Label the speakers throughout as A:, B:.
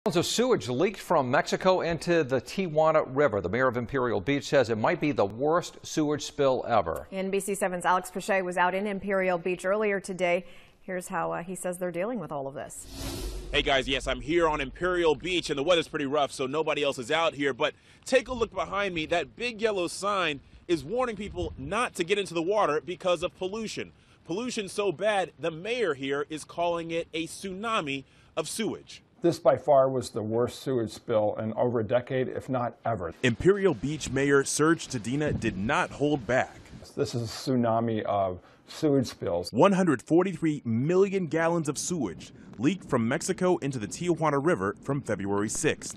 A: Gallons of sewage leaked from Mexico into the Tijuana River. The mayor of Imperial Beach says it might be the worst sewage spill ever.
B: NBC7's Alex Pachet was out in Imperial Beach earlier today. Here's how he says they're dealing with all of this.
C: Hey guys, yes, I'm here on Imperial Beach and the weather's pretty rough, so nobody else is out here. But take a look behind me. That big yellow sign is warning people not to get into the water because of pollution. Pollution so bad, the mayor here is calling it a tsunami of sewage.
D: This by far was the worst sewage spill in over a decade, if not ever.
C: Imperial Beach Mayor Serge Tadina did not hold back.
D: This is a tsunami of sewage spills.
C: 143 million gallons of sewage leaked from Mexico into the Tijuana River from February 6th.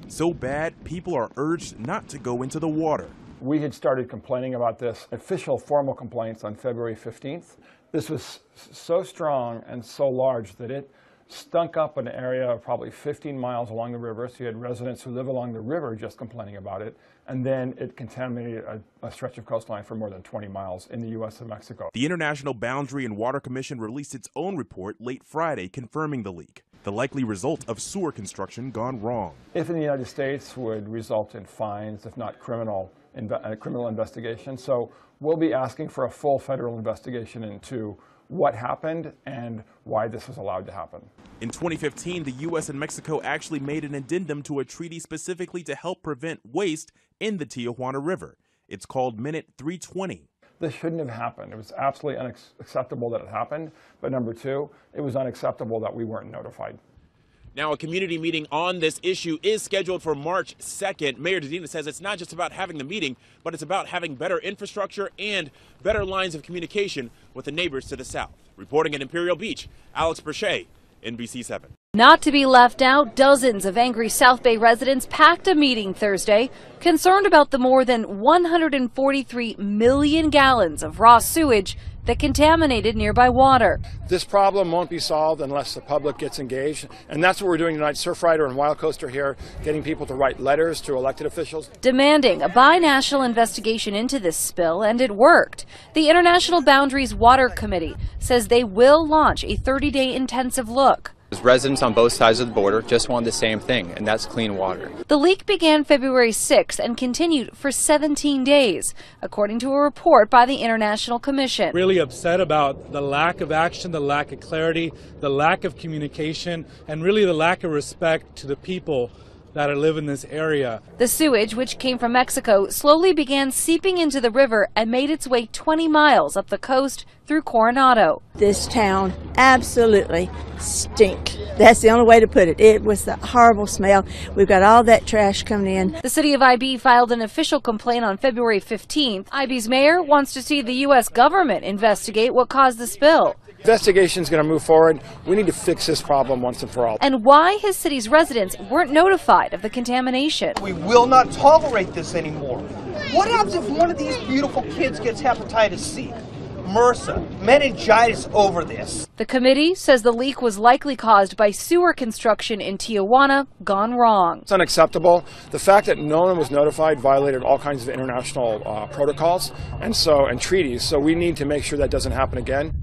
C: So bad, people are urged not to go into the water.
D: We had started complaining about this, official formal complaints, on February 15th. This was so strong and so large that it stunk up an area of probably 15 miles along the river. So you had residents who live along the river just complaining about it. And then it contaminated a stretch of coastline for more than 20 miles in the U.S. and Mexico.
C: The International Boundary and Water Commission released its own report late Friday confirming the leak, the likely result of sewer construction gone wrong.
D: If in the United States would result in fines, if not criminal investigation. So we'll be asking for a full federal investigation into what happened and why this was allowed to happen.
C: In 2015, the U.S. and Mexico actually made an addendum to a treaty specifically to help prevent waste in the Tijuana River. It's called Minute 320.
D: This shouldn't have happened. It was absolutely unacceptable that it happened. But number two, it was unacceptable that we weren't notified.
C: Now, a community meeting on this issue is scheduled for March 2nd. Mayor Tadina says it's not just about having the meeting, but it's about having better infrastructure and better lines of communication with the neighbors to the south. Reporting in Imperial Beach, Alex Pachet, NBC7.
E: Not to be left out, dozens of angry South Bay residents packed a meeting Thursday, concerned about the more than 143 million gallons of raw sewage that contaminated nearby water.
D: This problem won't be solved unless the public gets engaged, and that's what we're doing tonight. Surfrider and Wild Coaster here, getting people to write letters to elected officials.
E: Demanding a bi-national investigation into this spill, and it worked. The International Boundaries Water Committee says they will launch a 30-day intensive look.
F: Residents on both sides of the border just want the same thing, and that's clean water.
E: The leak began February 6th and continued for 17 days, according to a report by the International Commission.
G: Really upset about the lack of action, the lack of clarity, the lack of communication, and really the lack of respect to the people that live in this area.
E: The sewage, which came from Mexico, slowly began seeping into the river and made its way 20 miles up the coast through Coronado.
H: This town absolutely stinks. That's the only way to put it. It was the horrible smell. We've got all that trash coming in.
E: The city of IB filed an official complaint on February 15th. IB's mayor wants to see the U.S. government investigate what caused the spill.
D: Investigation is going to move forward. We need to fix this problem once and for all.
E: And why his city's residents weren't notified of the contamination.
I: We will not tolerate this anymore. What happens if one of these beautiful kids gets hepatitis C, MRSA, meningitis over this?
E: The committee says the leak was likely caused by sewer construction in Tijuana gone wrong.
D: It's unacceptable. The fact that no one was notified violated all kinds of international protocols and treaties. So we need to make sure that doesn't happen again.